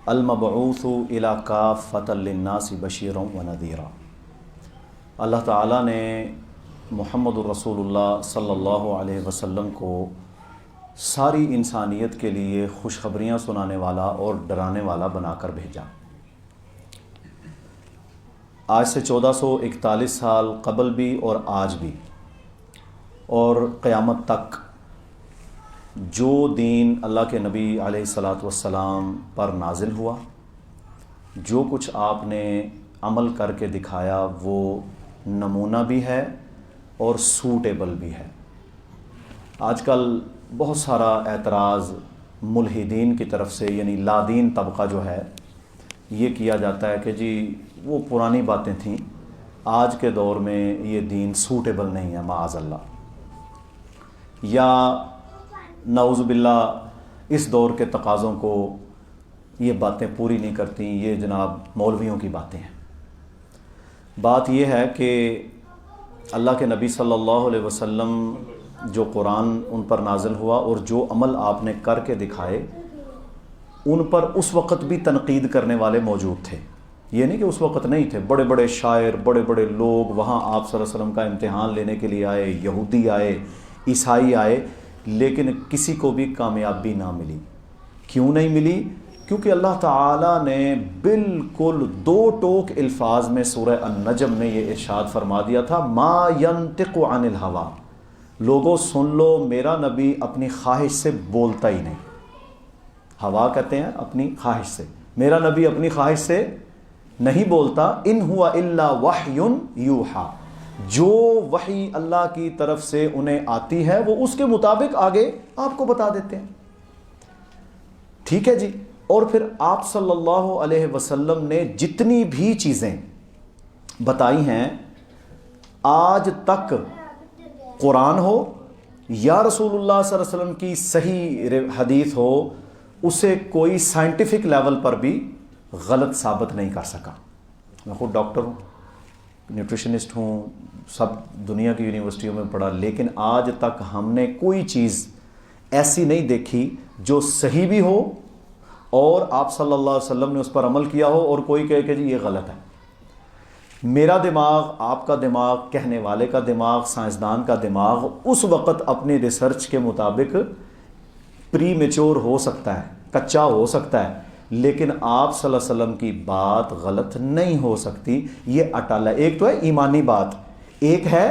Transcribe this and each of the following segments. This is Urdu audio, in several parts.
المبعوث الی کافۃ للناس بشیرا ونذیرا۔ اللہ تعالیٰ نے محمد الرسول اللہ صلی اللہ علیہ وسلم کو ساری انسانیت کے لیے خوشخبریاں سنانے والا اور ڈرانے والا بنا کر بھیجا۔ آج سے 1441 سال قبل بھی اور آج بھی اور قیامت تک جو دین اللہ کے نبی علیہ الصلاۃ والسلام پر نازل ہوا، جو کچھ آپ نے عمل کر کے دکھایا، وہ نمونہ بھی ہے اور سوٹیبل بھی ہے۔ آج کل بہت سارا اعتراض ملحدین کی طرف سے، یعنی لادین طبقہ جو ہے، یہ کیا جاتا ہے کہ جی وہ پرانی باتیں تھیں، آج کے دور میں یہ دین سوٹیبل نہیں ہے معاذ اللہ، یا نعوذ باللہ اس دور کے تقاضوں کو یہ باتیں پوری نہیں کرتی، یہ جناب مولویوں کی باتیں ہیں۔ بات یہ ہے کہ اللہ کے نبی صلی اللہ علیہ وسلم جو قرآن ان پر نازل ہوا اور جو عمل آپ نے کر کے دکھائے، ان پر اس وقت بھی تنقید کرنے والے موجود تھے۔ یہ نہیں کہ اس وقت نہیں تھے، بڑے بڑے شاعر، بڑے بڑے لوگ وہاں آپ صلی اللہ علیہ وسلم کا امتحان لینے کے لیے آئے، یہودی آئے، عیسائی آئے، لیکن کسی کو بھی کامیابی نہ ملی۔ کیوں نہیں ملی؟ کیونکہ اللہ تعالیٰ نے بالکل دو ٹوک الفاظ میں سورہ النجم میں یہ ارشاد فرما دیا تھا، ما ینطق عن الہوا، لوگوں سن لو میرا نبی اپنی خواہش سے بولتا ہی نہیں۔ ہوا کہتے ہیں اپنی خواہش سے، میرا نبی اپنی خواہش سے نہیں بولتا، ان ہوا الا وحی یوحا، جو وحی اللہ کی طرف سے انہیں آتی ہے وہ اس کے مطابق آگے آپ کو بتا دیتے ہیں۔ ٹھیک ہے جی۔ اور پھر آپ صلی اللہ علیہ وسلم نے جتنی بھی چیزیں بتائی ہیں، آج تک قرآن ہو یا رسول اللہ صلی اللہ علیہ وسلم کی صحیح حدیث ہو، اسے کوئی سائنٹیفک لیول پر بھی غلط ثابت نہیں کر سکا۔ میں خود ڈاکٹر ہوں، نیوٹریشنسٹ ہوں، سب دنیا کی یونیورسٹیوں میں پڑھا، لیکن آج تک ہم نے کوئی چیز ایسی نہیں دیکھی جو صحیح بھی ہو اور آپ صلی اللہ علیہ وسلم نے اس پر عمل کیا ہو اور کوئی کہے کہ جی یہ غلط ہے۔ میرا دماغ، آپ کا دماغ، کہنے والے کا دماغ، سائنسدان کا دماغ اس وقت اپنی ریسرچ کے مطابق پری میچور ہو سکتا ہے، کچا ہو سکتا ہے، لیکن آپ صلی اللہ علیہ وسلم کی بات غلط نہیں ہو سکتی۔ یہ اٹل ہے۔ ایک تو ہے ایمانی بات، ایک ہے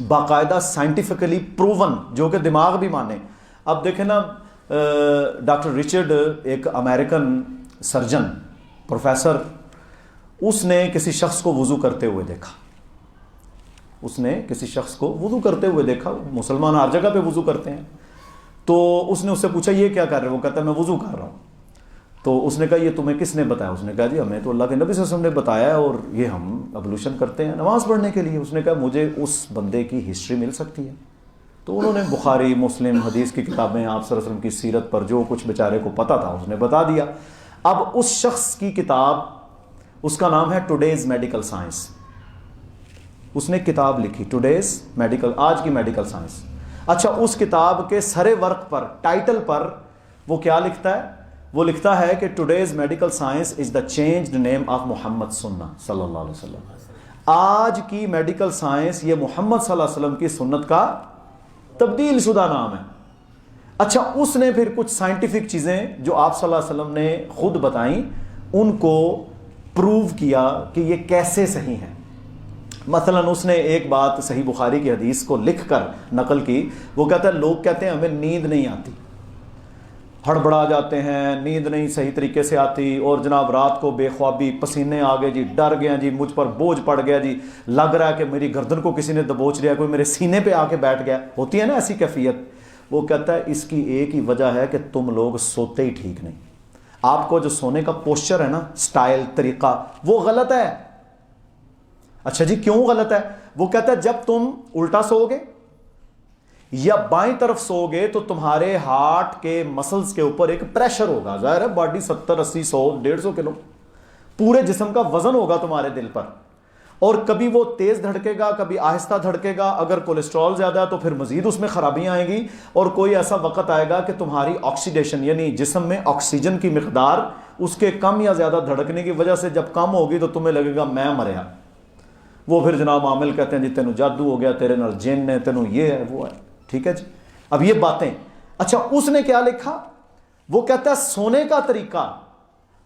باقاعدہ سائنٹیفکلی پروون، جو کہ دماغ بھی مانے۔ اب دیکھیں نا، ڈاکٹر ریچرڈ، ایک امریکن سرجن پروفیسر، اس نے کسی شخص کو وضو کرتے ہوئے دیکھا، اس نے کسی شخص کو وضو کرتے ہوئے دیکھا، مسلمان ہر جگہ پہ وضو کرتے ہیں، تو اس نے اس سے پوچھا یہ کیا کر رہے ہو؟ وہ کہتا ہے میں وضو کر رہا ہوں۔ تو اس نے کہا یہ تمہیں کس نے بتایا؟ اس نے کہا جی ہمیں تو اللہ کے نبی صلی اللہ علیہ وسلم نے بتایا ہے، اور یہ ہم ابلوشن کرتے ہیں نماز پڑھنے کے لیے۔ اس نے کہا مجھے اس بندے کی ہسٹری مل سکتی ہے؟ تو انہوں نے بخاری، مسلم، حدیث کی کتابیں، آپ صلی اللہ علیہ وسلم کی سیرت پر جو کچھ بیچارے کو پتہ تھا اس نے بتا دیا۔ اب اس شخص کی کتاب، اس کا نام ہے ٹوڈیز میڈیکل سائنس، اس نے کتاب لکھی ٹوڈیز میڈیکل، آج کی میڈیکل سائنس۔ اچھا، اس کتاب کے سرے ورق پر، ٹائٹل پر وہ کیا لکھتا ہے؟ وہ لکھتا ہے کہ today's medical science is the changed name of Muhammad سنہ صلی اللہ علیہ وسلم۔ آج کی میڈیکل سائنس یہ محمد صلی اللہ علیہ وسلم کی سنت کا تبدیل شدہ نام ہے۔ اچھا، اس نے پھر کچھ سائنٹیفک چیزیں جو آپ صلی اللہ علیہ وسلم نے خود بتائیں، ان کو پروو کیا کہ یہ کیسے صحیح ہیں۔ مثلا اس نے ایک بات صحیح بخاری کی حدیث کو لکھ کر نقل کی، وہ کہتا ہے لوگ کہتے ہیں ہمیں نیند نہیں آتی، ہڑبڑا جاتے ہیں، نیند نہیں صحیح طریقے سے آتی، اور جناب رات کو بے خوابی، پسینے آ گئے جی، ڈر گیا جی، مجھ پر بوجھ پڑ گیا جی، لگ رہا ہے کہ میری گردن کو کسی نے دبوچ لیا، کوئی میرے سینے پہ آ کے بیٹھ گیا، ہوتی ہے نا ایسی کیفیت۔ وہ کہتا ہے اس کی ایک ہی وجہ ہے کہ تم لوگ سوتے ہی ٹھیک نہیں، آپ کو جو سونے کا پوسچر ہے نا، سٹائل، طریقہ، وہ غلط ہے۔ اچھا جی کیوں غلط ہے؟ وہ کہتا ہے جب تم الٹا سو گے یا بائیں طرف سو گے تو تمہارے ہارٹ کے مسلز کے اوپر ایک پریشر ہوگا، ظاہر ہے باڈی 70 80 100 150 کلو پورے جسم کا وزن ہوگا تمہارے دل پر، اور کبھی وہ تیز دھڑکے گا، کبھی آہستہ دھڑکے گا، اگر کولیسٹرول زیادہ ہے تو پھر مزید اس میں خرابیاں آئیں گی، اور کوئی ایسا وقت آئے گا کہ تمہاری آکسیڈیشن یعنی جسم میں آکسیجن کی مقدار اس کے کم یا زیادہ دھڑکنے کی وجہ سے جب کم ہوگی تو تمہیں لگے گا میں مریا. وہ پھر جناب عامل کہتے ہیں جی تینوں جادو ہو گیا, تیرے نال جن ہے, تینوں یہ ہے وہ ہے. ٹھیک ہے جی, اب یہ باتیں. اچھا اس نے کیا لکھا, وہ کہتا ہے سونے کا طریقہ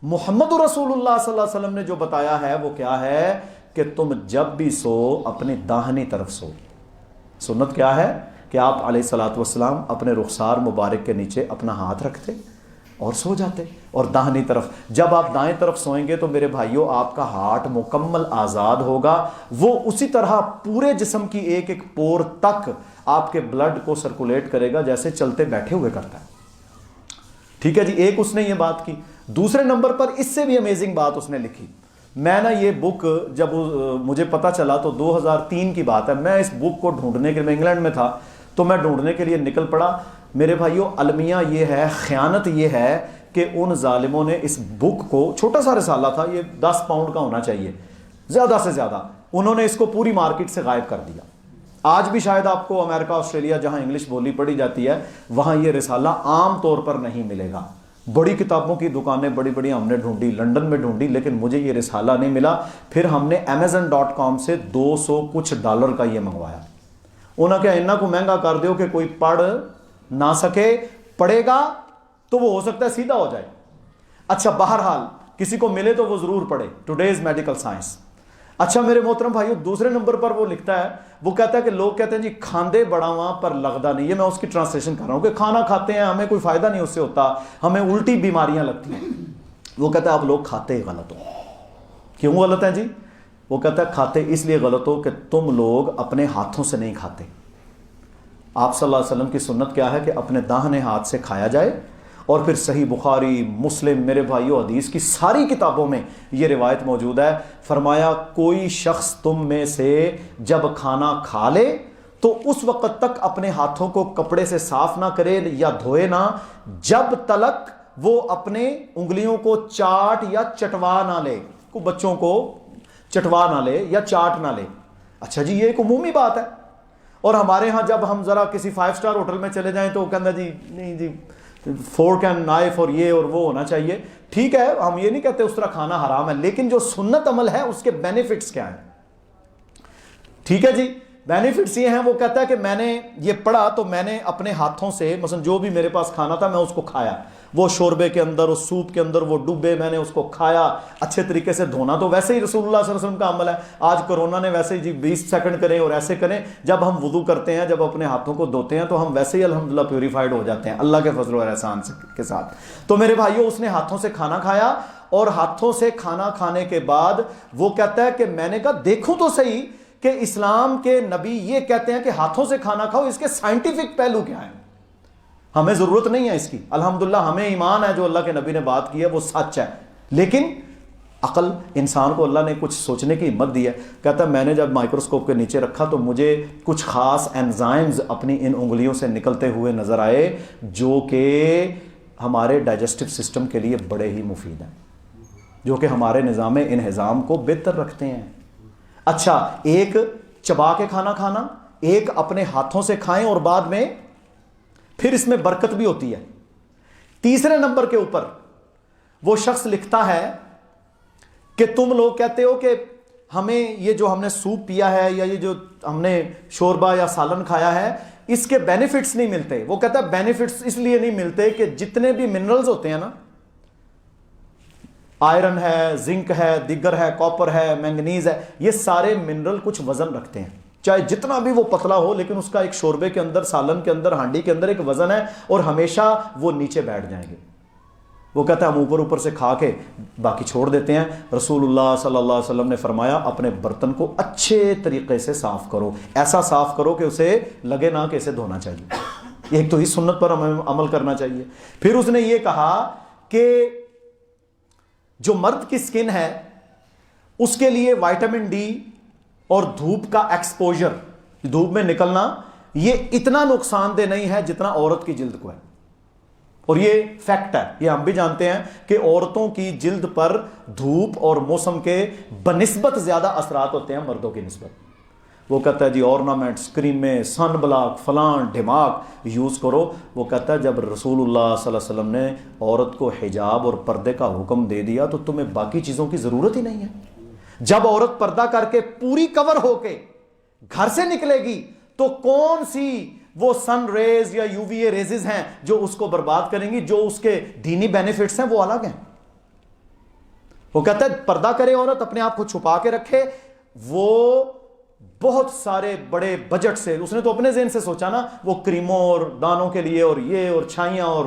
محمد رسول اللہ صلی اللہ علیہ وسلم نے جو بتایا ہے وہ کیا ہے کہ تم جب بھی سو اپنی داہنی طرف سو. سنت کیا ہے کہ آپ علیہ الصلوۃ والسلام اپنے رخسار مبارک کے نیچے اپنا ہاتھ رکھتے اور سو جاتے, اور داہنی طرف. جب آپ دائیں طرف سوئیں گے تو میرے بھائیوں آپ کا ہارٹ مکمل آزاد ہوگا, وہ اسی طرح پورے جسم کی ایک ایک پور تک آپ کے بلڈ کو سرکولیٹ کرے گا جیسے چلتے بیٹھے ہوئے کرتا ہے. ٹھیک ہے جی, ایک اس نے یہ بات کی. دوسرے نمبر پر اس سے بھی امیزنگ بات اس نے لکھی. میں یہ بک جب مجھے پتا چلا تو 2003 کی بات ہے, میں اس بک کو ڈھونڈنے کے, میں انگلینڈ میں تھا تو میں ڈھونڈنے کے لیے نکل پڑا. میرے بھائیوں المیہ یہ ہے, خیانت یہ ہے کہ ان ظالموں نے اس بک کو, چھوٹا سا رسالہ تھا یہ 10 پاؤنڈ کا ہونا چاہیے زیادہ سے زیادہ, انہوں نے اس کو پوری مارکیٹ سے غائب کر دیا. آج بھی شاید آپ کو امریکہ آسٹریلیا جہاں انگلش بولی پڑھی جاتی ہے وہاں یہ رسالہ عام طور پر نہیں ملے گا. بڑی کتابوں کی دکانیں بڑی بڑی ہم نے ڈھونڈی, لنڈن میں ڈھونڈی, لیکن مجھے یہ رسالہ نہیں ملا. پھر ہم نے Amazon.com سے $200 کچھ کا یہ منگوایا. انہوں نے کہا انہاں کو مہنگا کر دیو کہ کوئی پڑھ نہ سکے, پڑھے گا تو وہ ہو سکتا ہے سیدھا ہو جائے. اچھا بہرحال کسی کو ملے تو وہ ضرور پڑھے, ٹوڈیز میڈیکل سائنس. اچھا میرے محترم بھائیو, دوسرے نمبر پر وہ لکھتا ہے, وہ کہتا ہے کہ لوگ کہتے ہیں جی کھاندے بڑا وہاں پر لگدا نہیں. یہ میں اس کی ٹرانسلیشن کر رہا ہوں کہ کھانا کھاتے ہیں ہمیں کوئی فائدہ نہیں اس سے ہوتا, ہمیں الٹی بیماریاں لگتی ہیں. وہ کہتا ہے آپ لوگ کھاتے ہی غلط ہو. کیوں غلط ہے جی؟ وہ کہتا ہے کھاتے اس لیے غلط ہو کہ تم لوگ اپنے ہاتھوں سے نہیں کھاتے. آپ صلی اللہ علیہ وسلم کی سنت کیا ہے کہ اپنے داہنے ہاتھ سے کھایا جائے, اور پھر صحیح بخاری مسلم میرے بھائیو حدیث کی ساری کتابوں میں یہ روایت موجود ہے. فرمایا کوئی شخص تم میں سے جب کھانا کھا لے تو اس وقت تک اپنے ہاتھوں کو کپڑے سے صاف نہ کرے یا دھوئے نہ جب تلک وہ اپنے انگلیوں کو چاٹ یا چٹوا نہ لے, کو بچوں کو چٹوا نہ لے یا چاٹ نہ لے. اچھا جی یہ ایک عمومی بات ہے, اور ہمارے ہاں جب ہم ذرا کسی 5 اسٹار ہوٹل میں چلے جائیں تو کہنا جی نہیں جی فورک اینڈ نائف اور یہ اور وہ ہونا چاہیے. ٹھیک ہے ہم یہ نہیں کہتے اس طرح کھانا حرام ہے, لیکن جو سنت عمل ہے اس کے بینیفٹس کیا ہیں. ٹھیک ہے جی, بینیفٹس یہ ہیں. وہ کہتا ہے کہ میں نے یہ پڑھا تو میں نے اپنے ہاتھوں سے مثلا جو بھی میرے پاس کھانا تھا میں اس کو کھایا, وہ شوربے کے اندر اس سوپ کے اندر وہ ڈبے میں نے اس کو کھایا اچھے طریقے سے دھونا. تو ویسے ہی رسول اللہ صلی اللہ علیہ وسلم کا عمل ہے. آج کرونا نے ویسے ہی جی 20 سیکنڈ کریں اور ایسے کریں, جب ہم وضو کرتے ہیں جب اپنے ہاتھوں کو دھوتے ہیں تو ہم ویسے ہی الحمدللہ پیوریفائڈ ہو جاتے ہیں اللہ کے فضل و احسان کے ساتھ. تو میرے بھائیوں اس نے ہاتھوں سے کھانا کھایا, اور ہاتھوں سے کھانا کھانے کے بعد وہ کہتا ہے کہ میں نے کہا دیکھوں تو صحیح کہ اسلام کے نبی یہ کہتے ہیں کہ ہاتھوں سے کھانا کھاؤ, اس کے سائنٹیفک پہلو کیا ہیں. ہمیں ضرورت نہیں ہے اس کی, الحمدللہ ہمیں ایمان ہے جو اللہ کے نبی نے بات کی ہے وہ سچ ہے, لیکن عقل انسان کو اللہ نے کچھ سوچنے کی ہمت دی ہے. کہتا ہے میں نے جب مائکروسکوپ کے نیچے رکھا تو مجھے کچھ خاص انزائمز اپنی ان انگلیوں سے نکلتے ہوئے نظر آئے جو کہ ہمارے ڈائجسٹو سسٹم کے لیے بڑے ہی مفید ہیں, جو کہ ہمارے نظام انہضام کو بہتر رکھتے ہیں. اچھا ایک چبا کے کھانا کھانا, ایک اپنے ہاتھوں سے کھائیں, اور بعد میں پھر اس میں برکت بھی ہوتی ہے. تیسرے نمبر کے اوپر وہ شخص لکھتا ہے کہ تم لوگ کہتے ہو کہ ہمیں یہ جو ہم نے سوپ پیا ہے یا یہ جو ہم نے شوربہ یا سالن کھایا ہے اس کے بینیفٹس نہیں ملتے. وہ کہتا ہے بینیفٹس اس لیے نہیں ملتے کہ جتنے بھی منرلز ہوتے ہیں نا, آئرن ہے, زنک ہے, دیگر ہے, کاپر ہے, مینگنیز ہے, یہ سارے منرل کچھ وزن رکھتے ہیں. چاہے جتنا بھی وہ پتلا ہو لیکن اس کا ایک شوربے کے اندر, سالن کے اندر, ہانڈی کے اندر ایک وزن ہے, اور ہمیشہ وہ نیچے بیٹھ جائیں گے. وہ کہتا ہے ہم اوپر سے کھا کے باقی چھوڑ دیتے ہیں. رسول اللہ صلی اللہ علیہ وسلم نے فرمایا اپنے برتن کو اچھے طریقے سے صاف کرو, ایسا صاف کرو کہ اسے لگے نہ کہ اسے دھونا چاہیے. ایک تو اس سنت پر ہمیں عمل کرنا چاہیے. پھر اس نے یہ کہا کہ جو مرد کی سکن ہے اس کے لیے وائٹامن ڈی اور دھوپ کا ایکسپوجر, دھوپ میں نکلنا, یہ اتنا نقصان دہ نہیں ہے جتنا عورت کی جلد کو ہے. اور یہ فیکٹ ہے, یہ ہم بھی جانتے ہیں کہ عورتوں کی جلد پر دھوپ اور موسم کے بنسبت زیادہ اثرات ہوتے ہیں مردوں کی نسبت. وہ کہتا ہے جی ornaments, کریمیں, سن بلاک, فلان ڈھماک یوز کرو. وہ کہتا ہے جب رسول اللہ صلی اللہ علیہ وسلم نے عورت کو حجاب اور پردے کا حکم دے دیا تو تمہیں باقی چیزوں کی ضرورت ہی نہیں ہے. جب عورت پردہ کر کے پوری کور ہو کے گھر سے نکلے گی تو کون سی وہ سن ریز یا یو وی اے ریزز ہیں جو اس کو برباد کریں گی؟ جو اس کے دینی بینیفٹس ہیں وہ الگ ہیں. وہ کہتا ہے پردہ کرے عورت, اپنے آپ کو چھپا کے رکھے. وہ بہت سارے بڑے بجٹ سے, اس نے تو اپنے ذہن سے سوچا نا, وہ کریموں اور دانوں کے لیے اور یہ اور چھائیاں اور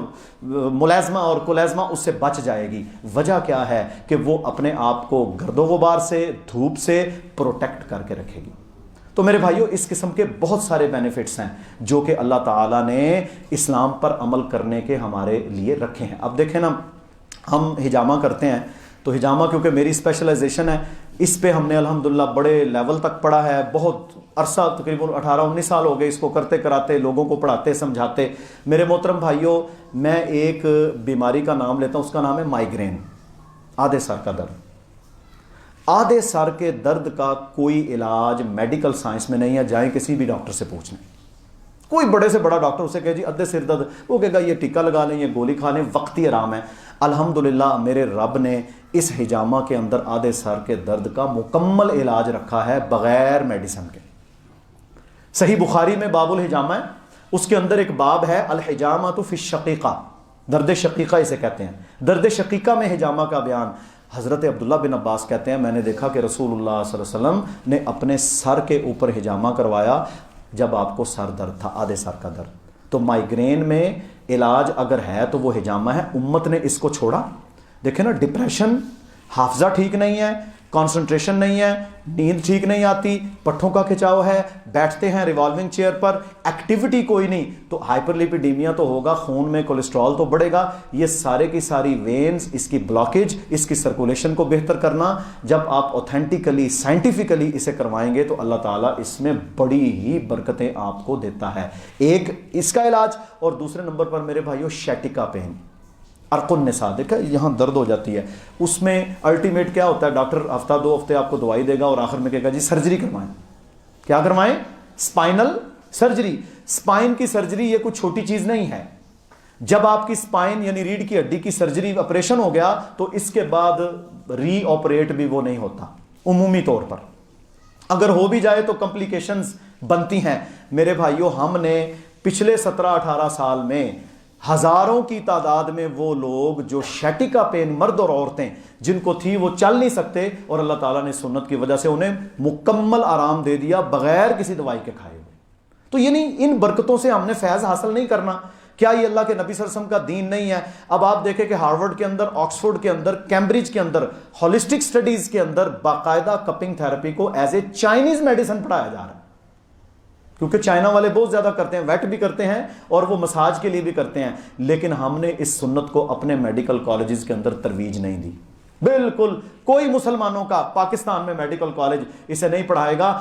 ملازمہ اور کلازمہ اس سے بچ جائے گی. وجہ کیا ہے کہ وہ اپنے آپ کو گرد و غبار سے, دھوپ سے پروٹیکٹ کر کے رکھے گی. تو میرے بھائیوں اس قسم کے بہت سارے بینیفٹس ہیں جو کہ اللہ تعالیٰ نے اسلام پر عمل کرنے کے ہمارے لیے رکھے ہیں. اب دیکھیں نا, ہم ہجامہ کرتے ہیں تو ہجامہ کیونکہ میری اسپیشلائزیشن ہے, اس پہ ہم نے الحمدللہ بڑے لیول تک پڑھا ہے. بہت عرصہ, تقریباً 18-19 سال ہو گئے اس کو کرتے کراتے, لوگوں کو پڑھاتے سمجھاتے. میرے محترم بھائیوں, میں ایک بیماری کا نام لیتا ہوں, اس کا نام ہے مائیگرین, آدھے سر کا درد. آدھے سر کے درد کا کوئی علاج میڈیکل سائنس میں نہیں ہے. جائیں کسی بھی ڈاکٹر سے پوچھ لیں, کوئی بڑے سے بڑا ڈاکٹر اسے کہے جی ادھے سر درد, وہ کہے گا یہ ٹیکا لگا لیں, یہ گولی کھا لیں, وقتی آرام ہے. الحمدللہ میرے رب نے اس ہجامہ کے اندر آدھے سر کے درد کا مکمل علاج رکھا ہے بغیر میڈیسن کے. صحیح بخاری میں باب الحجامہ ہے, اس کے اندر ایک باب ہے الحجامۃ فی الشقیقہ, درد شقیقہ اسے کہتے ہیں. درد شقیقہ میں ہجامہ کا بیان. حضرت عبداللہ بن عباس کہتے ہیں میں نے دیکھا کہ رسول اللہ صلی اللہ علیہ وسلم نے اپنے سر کے اوپر ہجامہ کروایا جب آپ کو سر درد تھا, آدھے سر کا درد. تو مائیگرین میں علاج اگر ہے تو وہ ہجامہ ہے. امت نے اس کو چھوڑا. دیکھیں نا, ڈپریشن, حافظہ ٹھیک نہیں ہے, کانسنٹریشن نہیں ہے, نیند ٹھیک نہیں آتی, پٹھوں کا کھچاؤ ہے, بیٹھتے ہیں ریوالونگ چیئر پر, ایکٹیویٹی کوئی نہیں, تو ہائپر لیپیڈیمیا تو ہوگا, خون میں کولیسٹرول تو بڑھے گا. یہ سارے کی ساری وینز, اس کی بلاکیج, اس کی سرکولیشن کو بہتر کرنا, جب آپ اوتھینٹیکلی سائنٹیفکلی اسے کروائیں گے تو اللہ تعالیٰ اس میں بڑی ہی برکتیں آپ کو دیتا ہے. ایک اس کا علاج, اور دوسرے نمبر پر میرے بھائیو شیٹکا پین, عرق النساء, دیکھا یہاں درد ہو جاتی ہے, اس میں الٹیمیٹ کیا ہوتا ہے, ڈاکٹر ہفتہ 2 ہفتے آپ کو دوائی دے گا اور آخر میں کہے گا جی سرجری کروائیں. کیا کروائیں؟ Spinal surgery. اسپائن کی سرجری یہ کوئی چھوٹی چیز نہیں ہے. جب آپ کی اسپائن یعنی ریڑھ کی ہڈی کی سرجری آپریشن ہو گیا تو اس کے بعد ری آپریٹ بھی وہ نہیں ہوتا عمومی طور پر. اگر ہو بھی جائے تو کمپلیکیشنز بنتی ہیں. میرے بھائیوں, ہم نے پچھلے 17-18 سال میں ہزاروں کی تعداد میں وہ لوگ جو شیٹکا پین, مرد اور عورتیں جن کو تھی, وہ چل نہیں سکتے, اور اللہ تعالیٰ نے سنت کی وجہ سے انہیں مکمل آرام دے دیا بغیر کسی دوائی کے کھائے ہوئے. تو یہ نہیں, ان برکتوں سے ہم نے فیض حاصل نہیں کرنا. کیا یہ اللہ کے نبی صلی اللہ علیہ وسلم کا دین نہیں ہے؟ اب آپ دیکھیں کہ ہارورڈ کے اندر, آکسفورڈ کے اندر, کیمبرج کے اندر, ہولسٹک سٹڈیز کے اندر باقاعدہ کپنگ تھراپی کو ایز اے چائنیز میڈیسن پڑھایا جا رہا ہے. کیونکہ چائنا والے بہت زیادہ کرتے ہیں, ویٹ بھی کرتے ہیں اور وہ مساج کے لیے بھی کرتے ہیں. لیکن ہم نے اس سنت کو اپنے میڈیکل کالجز کے اندر ترویج نہیں دی. بالکل کوئی مسلمانوں کا پاکستان میں میڈیکل کالج اسے نہیں پڑھائے گا.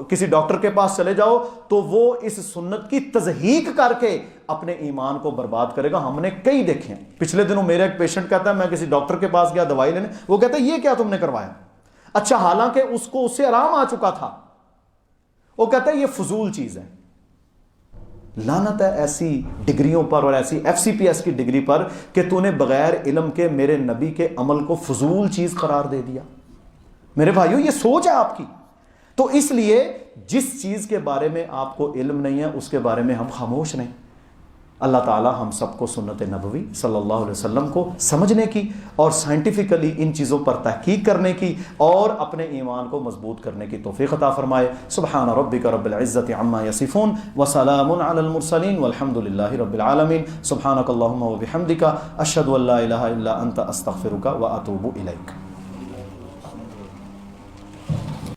کسی ڈاکٹر کے پاس چلے جاؤ تو وہ اس سنت کی تضحیق کر کے اپنے ایمان کو برباد کرے گا. ہم نے کئی دیکھے ہیں. پچھلے دنوں میرا ایک پیشنٹ کہتا ہے میں کسی ڈاکٹر کے پاس گیا دوائی لینے, وہ کہتا ہے یہ کیا تم نے کروایا؟ اچھا, حالانکہ اس کو اس سے آرام آ چکا تھا. وہ کہتا ہے یہ فضول چیز ہے. لعنت ہے ایسی ڈگریوں پر اور ایسی FCPS کی ڈگری پر کہ تو نے بغیر علم کے میرے نبی کے عمل کو فضول چیز قرار دے دیا. میرے بھائیو, یہ سوچ ہے آپ کی. تو اس لیے جس چیز کے بارے میں آپ کو علم نہیں ہے اس کے بارے میں ہم خاموش رہیں. اللہ تعالی ہم سب کو سنت نبوی صلی اللہ علیہ وسلم کو سمجھنے کی اور سائنٹیفکلی ان چیزوں پر تحقیق کرنے کی اور اپنے ایمان کو مضبوط کرنے کی توفیق عطا فرمائے. سبحان ربک رب العزت عما یصفون وسلام علی المرسلین والحمد للہ رب العالمین. سبحانک اللہم وبحمدک اشہد ان لا الہ الا انت استغفرک واتوب الیک.